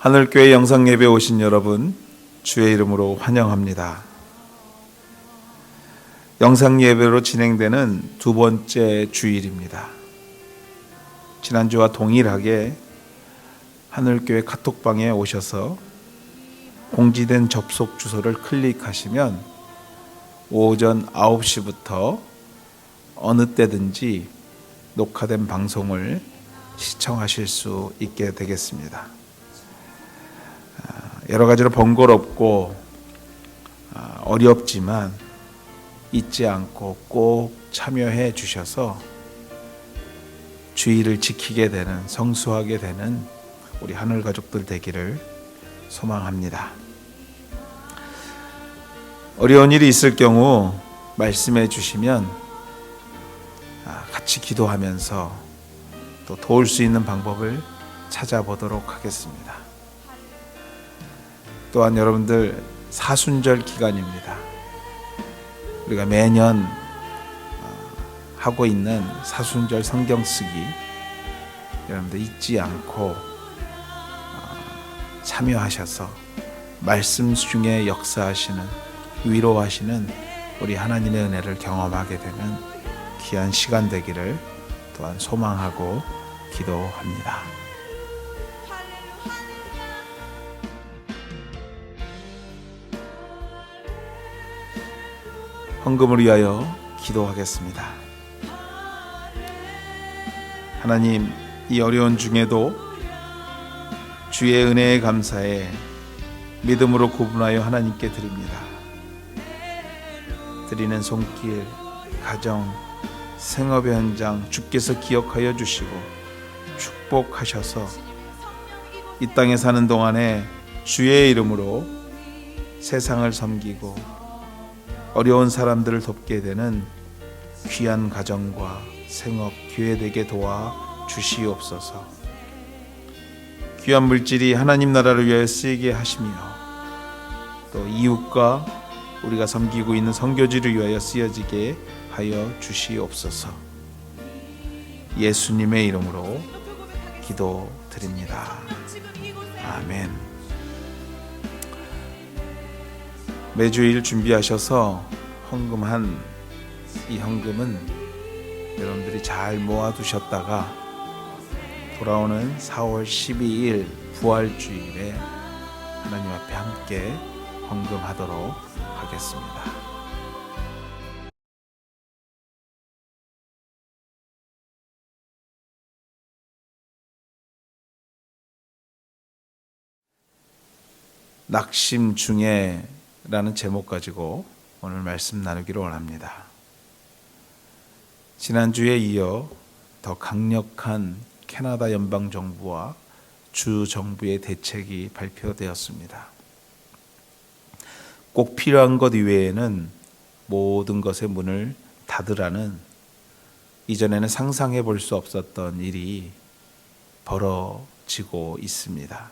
하늘교회 영상예배 오신 여러분, 주의 이름으로 환영합니다. 영상예배로 진행되는 두 번째 주일입니다. 지난주와 동일하게 하늘교회 카톡방에 오셔서 공지된 접속 주소를 클릭하시면 오전 9시부터 어느 때든지 녹화된 방송을 시청하실 수 있게 되겠습니다. 여러 가지로 번거롭고 어렵지만 잊지 않고 꼭 참여해 주셔서 주의를 지키게 되는, 성수하게 되는 우리 하늘 가족들 되기를 소망합니다. 어려운 일이 있을 경우 말씀해 주시면 같이 기도하면서 또 도울 수 있는 방법을 찾아보도록 하겠습니다. 또한 여러분들 사순절 기간입니다. 우리가 매년 하고 있는 사순절 성경 쓰기 여러분들 잊지 않고 참여하셔서 말씀 중에 역사하시는, 위로하시는 우리 하나님의 은혜를 경험하게 되는 귀한 시간 되기를 또한 소망하고 기도합니다. 헌금을 위하여 기도하겠습니다. 하나님, 이 어려운 중에도 주의 은혜에 감사해 믿음으로 구분하여 하나님께 드립니다. 드리는 손길, 가정, 생업의 현장 주께서 기억하여 주시고 축복하셔서 이 땅에 사는 동안에 주의 이름으로 세상을 섬기고 어려운 사람들을 돕게 되는 귀한 가정과 생업, 교회 되게 도와 주시옵소서. 귀한 물질이 하나님 나라를 위하여 쓰이게 하시며 또 이웃과 우리가 섬기고 있는 선교지를 위하여 쓰여지게 하여 주시옵소서. 예수님의 이름으로 기도드립니다. 아멘. 매주일 준비하셔서 헌금한 이 헌금은 여러분들이 잘 모아두셨다가 돌아오는 4월 12일 부활주일에 하나님 앞에 함께 헌금하도록 하겠습니다. 낙심 중에 라는 제목 가지고 오늘 말씀 나누기를 원합니다. 지난주에 이어 더 강력한 캐나다 연방정부와 주정부의 대책이 발표되었습니다. 꼭 필요한 것 이외에는 모든 것의 문을 닫으라는 이전에는 상상해 볼 수 없었던 일이 벌어지고 있습니다.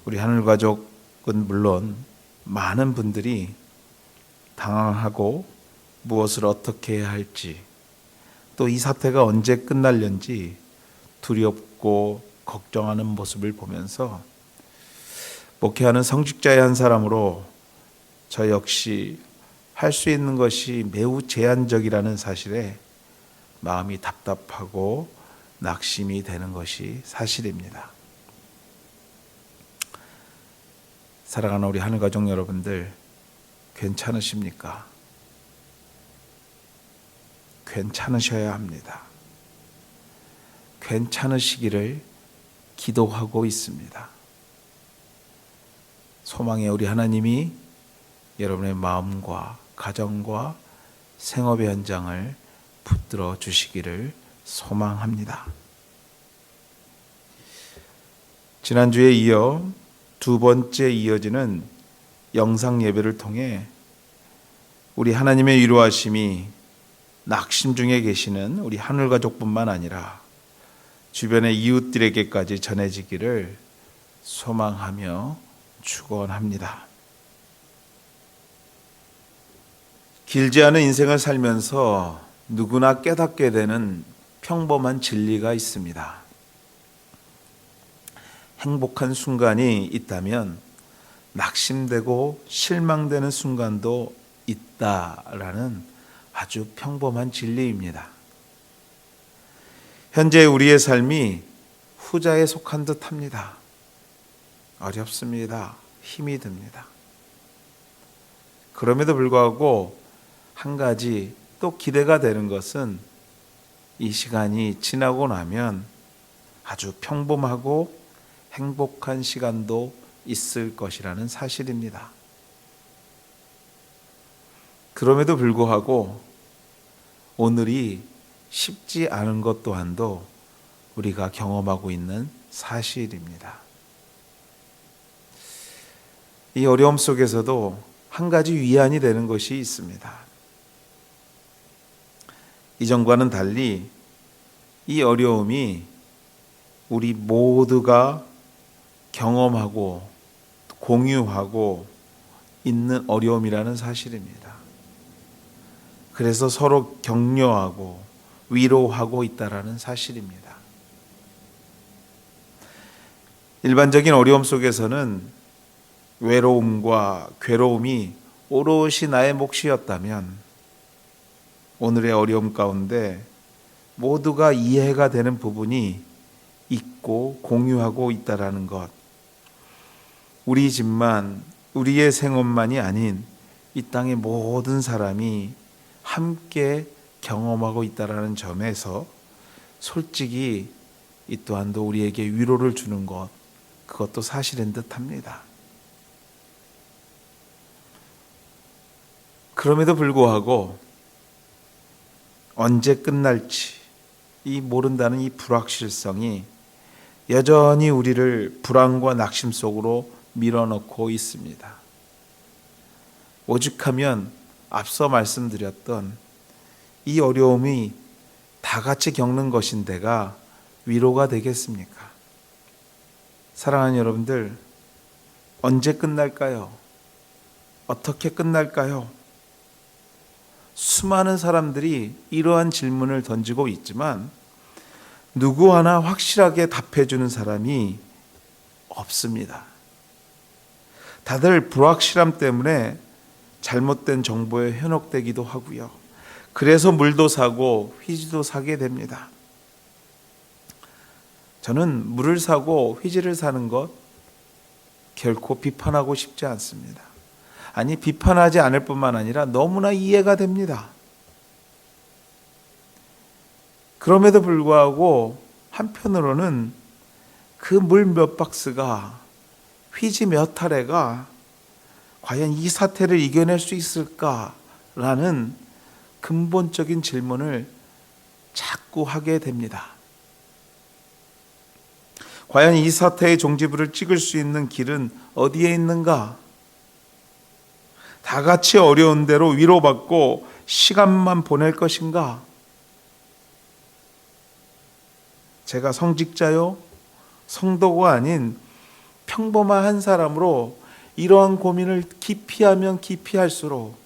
우리 하늘가족은 물론 많은 분들이 당황하고 무엇을 어떻게 해야 할지, 또 이 사태가 언제 끝날는지 두렵고 걱정하는 모습을 보면서 목회하는 성직자의 한 사람으로 저 역시 할 수 있는 것이 매우 제한적이라는 사실에 마음이 답답하고 낙심이 되는 것이 사실입니다. 사랑하는 우리 하늘가족 여러분들, 괜찮으십니까? 괜찮으셔야 합니다. 괜찮으시기를 기도하고 있습니다. 소망의 우리 하나님이 여러분의 마음과 가정과 생업의 현장을 붙들어 주시기를 소망합니다. 지난주에 이어 두 번째 이어지는 영상 예배를 통해 우리 하나님의 위로하심이 낙심 중에 계시는 우리 하늘가족뿐만 아니라 주변의 이웃들에게까지 전해지기를 소망하며 축원합니다. 길지 않은 인생을 살면서 누구나 깨닫게 되는 평범한 진리가 있습니다. 행복한 순간이 있다면 낙심되고 실망되는 순간도 있다라는 아주 평범한 진리입니다. 현재 우리의 삶이 후자에 속한 듯합니다. 어렵습니다. 힘이 듭니다. 그럼에도 불구하고 한 가지 또 기대가 되는 것은 이 시간이 지나고 나면 아주 평범하고 행복한 시간도 있을 것이라는 사실입니다. 그럼에도 불구하고 오늘이 쉽지 않은 것 또한도 우리가 경험하고 있는 사실입니다. 이 어려움 속에서도 한 가지 위안이 되는 것이 있습니다. 이전과는 달리 이 어려움이 우리 모두가 경험하고 공유하고 있는 어려움이라는 사실입니다. 그래서 서로 격려하고 위로하고 있다라는 사실입니다. 일반적인 어려움 속에서는 외로움과 괴로움이 오롯이 나의 몫이었다면 오늘의 어려움 가운데 모두가 이해가 되는 부분이 있고 공유하고 있다라는 것, 우리 집만, 우리의 생업만이 아닌 이 땅의 모든 사람이 함께 경험하고 있다라는 점에서 솔직히 이 또한도 우리에게 위로를 주는 것, 그것도 사실인 듯합니다. 그럼에도 불구하고 언제 끝날지 이 모른다는 이 불확실성이 여전히 우리를 불안과 낙심 속으로 밀어넣고 있습니다. 오죽하면 앞서 말씀드렸던 이 어려움이 다 같이 겪는 것인데가 위로가 되겠습니까? 사랑하는 여러분들, 언제 끝날까요? 어떻게 끝날까요? 수많은 사람들이 이러한 질문을 던지고 있지만 누구 하나 확실하게 답해주는 사람이 없습니다. 다들 불확실함 때문에 잘못된 정보에 현혹되기도 하고요. 그래서 물도 사고 휘지도 사게 됩니다. 저는 물을 사고 휘지를 사는 것 결코 비판하고 싶지 않습니다. 아니, 비판하지 않을 뿐만 아니라 너무나 이해가 됩니다. 그럼에도 불구하고 한편으로는 그 물 몇 박스가, 휘지 몇 타래가 과연 이 사태를 이겨낼 수 있을까라는 근본적인 질문을 자꾸 하게 됩니다. 과연 이 사태의 종지부를 찍을 수 있는 길은 어디에 있는가? 다 같이 어려운 대로 위로받고 시간만 보낼 것인가? 제가 성직자요, 성도가 아닌 평범한 한 사람으로 이러한 고민을 깊이하면 깊이할수록,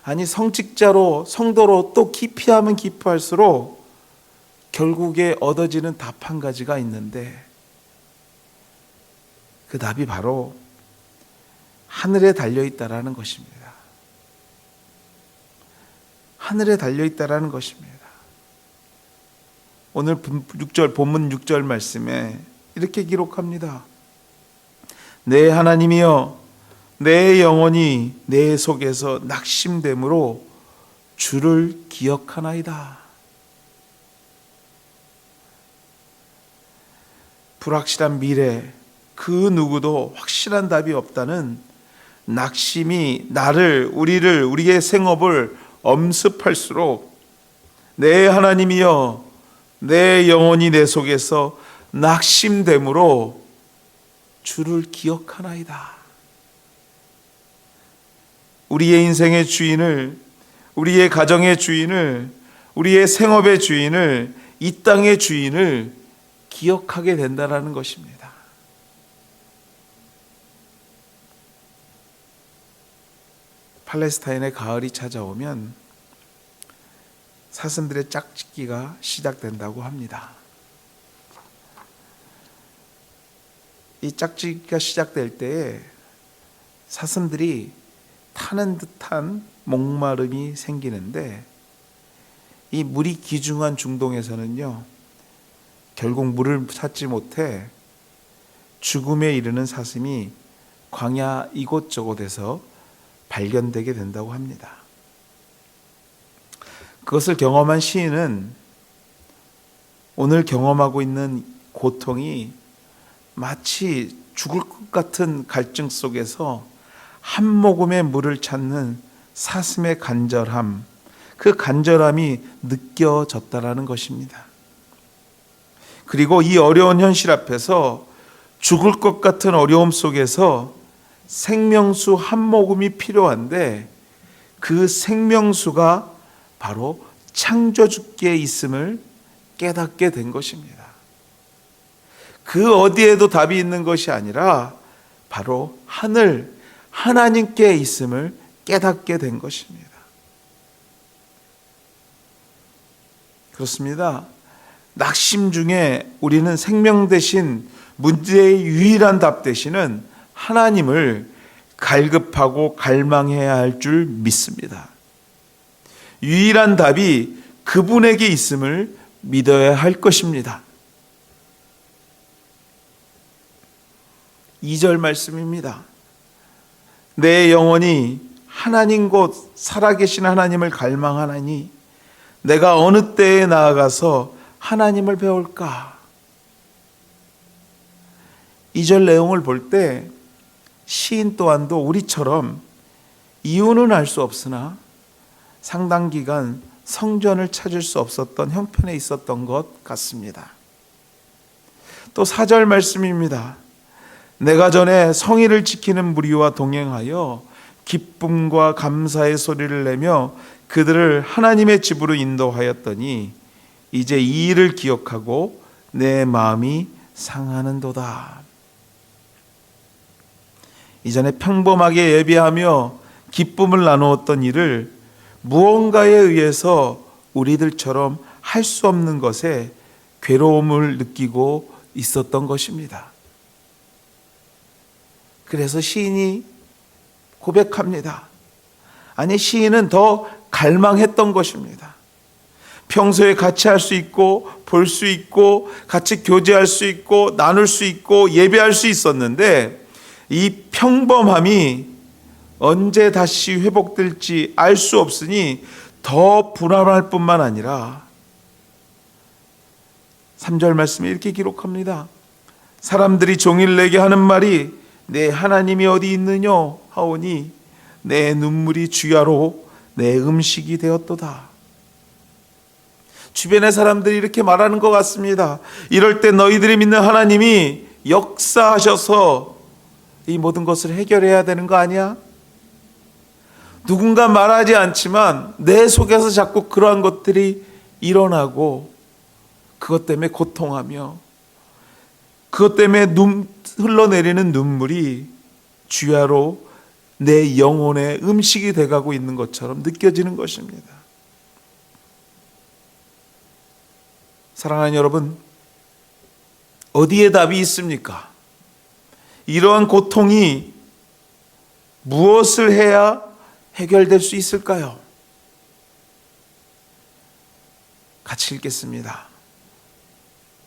아니 성직자로 성도로 또 깊이하면 깊이할수록 결국에 얻어지는 답 한 가지가 있는데, 그 답이 바로 하늘에 달려있다라는 것입니다. 하늘에 달려있다라는 것입니다. 오늘 본문 6절 말씀에 이렇게 기록합니다. 내 하나님이여, 내 영혼이 내 속에서 낙심됨으로 주를 기억하나이다. 불확실한 미래, 그 누구도 확실한 답이 없다는 낙심이 우리를, 우리의 생업을 엄습할수록 내 하나님이여, 내 영혼이 내 속에서 낙심됨으로 주를 기억하나이다. 우리의 인생의 주인을, 우리의 가정의 주인을, 우리의 생업의 주인을, 이 땅의 주인을 기억하게 된다는 것입니다. 팔레스타인의 가을이 찾아오면 사슴들의 짝짓기가 시작된다고 합니다. 이 짝짓기가 시작될 때에 사슴들이 타는 듯한 목마름이 생기는데, 이 물이 귀중한 중동에서는요, 결국 물을 찾지 못해 죽음에 이르는 사슴이 광야 이곳저곳에서 발견되게 된다고 합니다. 그것을 경험한 시인은 오늘 경험하고 있는 고통이 마치 죽을 것 같은 갈증 속에서 한 모금의 물을 찾는 사슴의 간절함, 그 간절함이 느껴졌다라는 것입니다. 그리고 이 어려운 현실 앞에서 죽을 것 같은 어려움 속에서 생명수 한 모금이 필요한데, 그 생명수가 바로 창조주께 있음을 깨닫게 된 것입니다. 그 어디에도 답이 있는 것이 아니라 바로 하늘, 하나님께 있음을 깨닫게 된 것입니다. 그렇습니다. 낙심 중에 우리는 생명 대신 문제의 유일한 답 대신은 하나님을 갈급하고 갈망해야 할 줄 믿습니다. 유일한 답이 그분에게 있음을 믿어야 할 것입니다. 2절 말씀입니다. 내 영혼이 하나님 곧 살아계신 하나님을 갈망하나니 내가 어느 때에 나아가서 하나님을 배울까? 2절 내용을 볼 때 시인 또한도 우리처럼 이유는 알 수 없으나 상당 기간 성전을 찾을 수 없었던 형편에 있었던 것 같습니다. 또 4절 말씀입니다. 내가 전에 성의를 지키는 무리와 동행하여 기쁨과 감사의 소리를 내며 그들을 하나님의 집으로 인도하였더니 이제 이 일을 기억하고 내 마음이 상하는도다. 이전에 평범하게 예배하며 기쁨을 나누었던 일을 무언가에 의해서 우리들처럼 할 수 없는 것에 괴로움을 느끼고 있었던 것입니다. 그래서 시인이 고백합니다. 아니, 시인은 더 갈망했던 것입니다. 평소에 같이 할 수 있고 볼 수 있고 같이 교제할 수 있고 나눌 수 있고 예배할 수 있었는데, 이 평범함이 언제 다시 회복될지 알 수 없으니 더 불안할 뿐만 아니라 3절 말씀에 이렇게 기록합니다. 사람들이 종일 내게 하는 말이 내 하나님이 어디 있느냐 하오니 내 눈물이 주야로 내 음식이 되었도다. 주변의 사람들이 이렇게 말하는 것 같습니다. 이럴 때 너희들이 믿는 하나님이 역사하셔서 이 모든 것을 해결해야 되는 거 아니야? 누군가 말하지 않지만 내 속에서 자꾸 그러한 것들이 일어나고 그것 때문에 고통하며 그것 때문에 흘러내리는 눈물이 주야로 내 영혼의 음식이 돼가고 있는 것처럼 느껴지는 것입니다. 사랑하는 여러분, 어디에 답이 있습니까? 이러한 고통이 무엇을 해야 해결될 수 있을까요? 같이 읽겠습니다.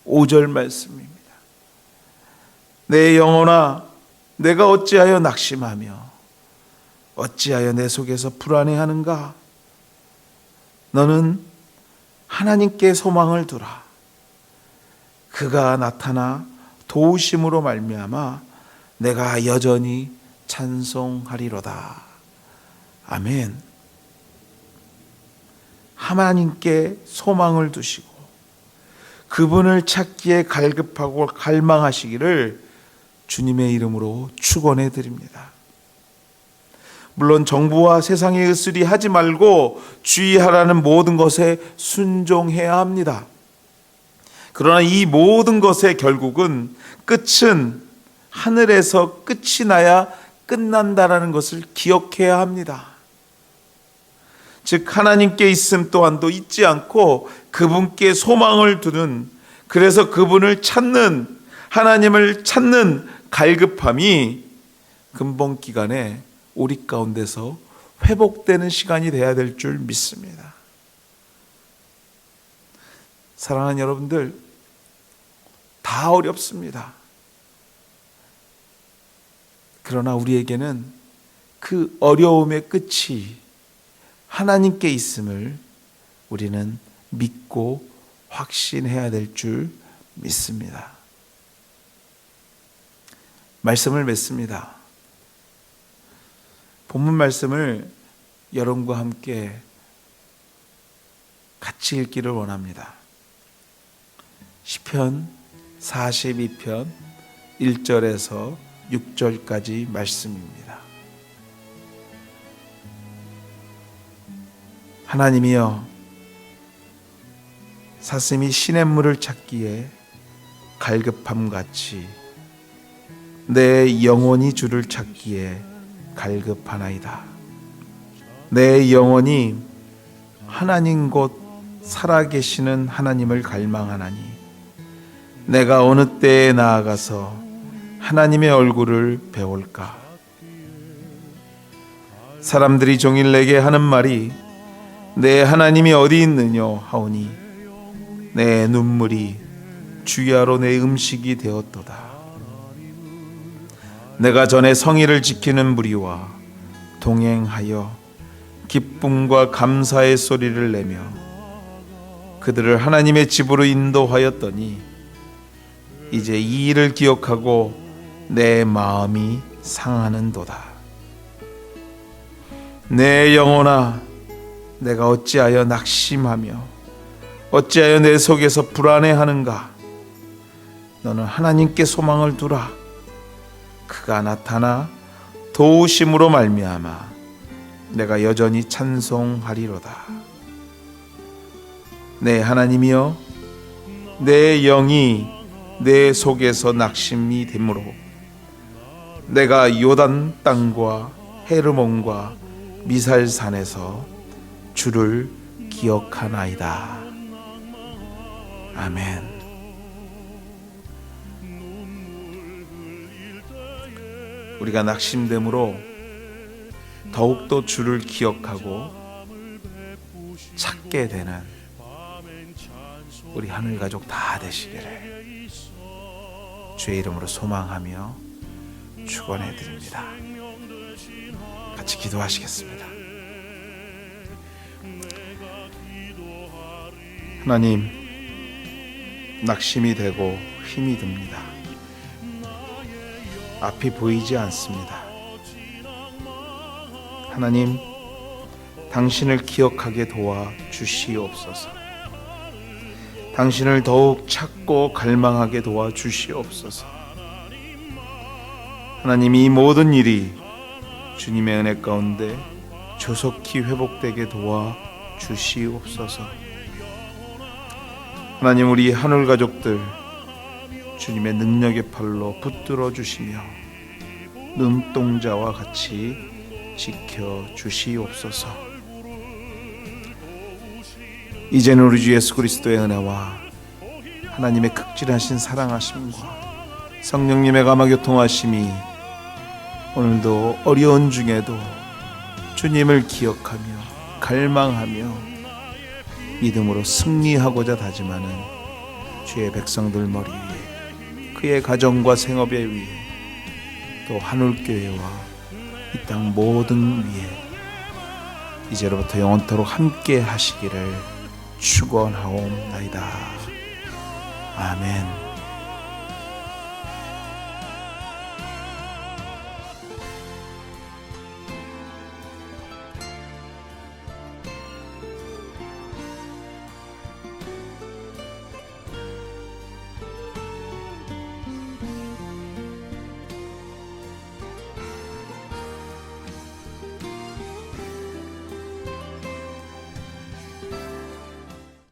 5절 말씀입니다. 내 영혼아, 내가 어찌하여 낙심하며 어찌하여 내 속에서 불안해하는가? 너는 하나님께 소망을 두라. 그가 나타나 도우심으로 말미암아 내가 여전히 찬송하리로다. 아멘. 하나님께 소망을 두시고 그분을 찾기에 갈급하고 갈망하시기를 주님의 이름으로 축원해 드립니다. 물론 정부와 세상의 의술이 하지 말고 주의하라는 모든 것에 순종해야 합니다. 그러나 이 모든 것의 결국은 끝은 하늘에서 끝이 나야 끝난다라는 것을 기억해야 합니다. 즉 하나님께 있음 또한도 잊지 않고 그분께 소망을 두는, 그래서 그분을 찾는, 하나님을 찾는 갈급함이 근본 기간에 우리 가운데서 회복되는 시간이 돼야 될 줄 믿습니다. 사랑하는 여러분들, 다 어렵습니다. 그러나 우리에게는 그 어려움의 끝이 하나님께 있음을 우리는 믿고 확신해야 될 줄 믿습니다. 말씀을 맺습니다. 본문 말씀을 여러분과 함께 같이 읽기를 원합니다. 시편 42편 1절에서 6절까지 말씀입니다. 하나님이여, 사슴이 시냇물을 찾기에 갈급함같이 내 영혼이 주를 찾기에 갈급하나이다. 내 영혼이 하나님 곧 살아계시는 하나님을 갈망하나니 내가 어느 때에 나아가서 하나님의 얼굴을 배울까? 사람들이 종일 내게 하는 말이 내 하나님이 어디 있느냐 하오니 내 눈물이 주야로 내 음식이 되었도다. 내가 전에 성의를 지키는 무리와 동행하여 기쁨과 감사의 소리를 내며 그들을 하나님의 집으로 인도하였더니 이제 이 일을 기억하고 내 마음이 상하는도다. 내 영혼아, 내가 어찌하여 낙심하며 어찌하여 내 속에서 불안해하는가? 너는 하나님께 소망을 두라. 그가 나타나 도우심으로 말미암아 내가 여전히 찬송하리로다. 내 하나님이여, 내 영이 내 속에서 낙심이 되므로 내가 요단 땅과 헤르몬과 미살산에서 주를 기억하나이다. 아멘. 우리가 낙심됨으로 더욱더 주를 기억하고 찾게 되는 우리 하늘 가족 다 되시기를 주의 이름으로 소망하며 축원해 드립니다. 같이 기도하시겠습니다. 하나님, 낙심이 되고 힘이 듭니다. 앞이 보이지 않습니다. 하나님, 당신을 기억하게 도와 주시옵소서. 당신을 더욱 찾고 갈망하게 도와 주시옵소서. 하나님, 이 모든 일이 주님의 은혜 가운데 조속히 회복되게 도와 주시옵소서. 하나님, 우리 하늘 가족들 주님의 능력의 팔로 붙들어 주시며 눈동자와 같이 지켜 주시옵소서. 이제는 우리 주 예수 그리스도의 은혜와 하나님의 극진하신 사랑하심과 성령님의 감화교통하심이 오늘도 어려운 중에도 주님을 기억하며 갈망하며 믿음으로 승리하고자 다짐하는 주의 백성들 머리 위에, 그의 가정과 생업의 위에, 또 하늘교회와 이 땅 모든 위에 이제로부터 영원토록 함께 하시기를 축원하옵나이다. 아멘.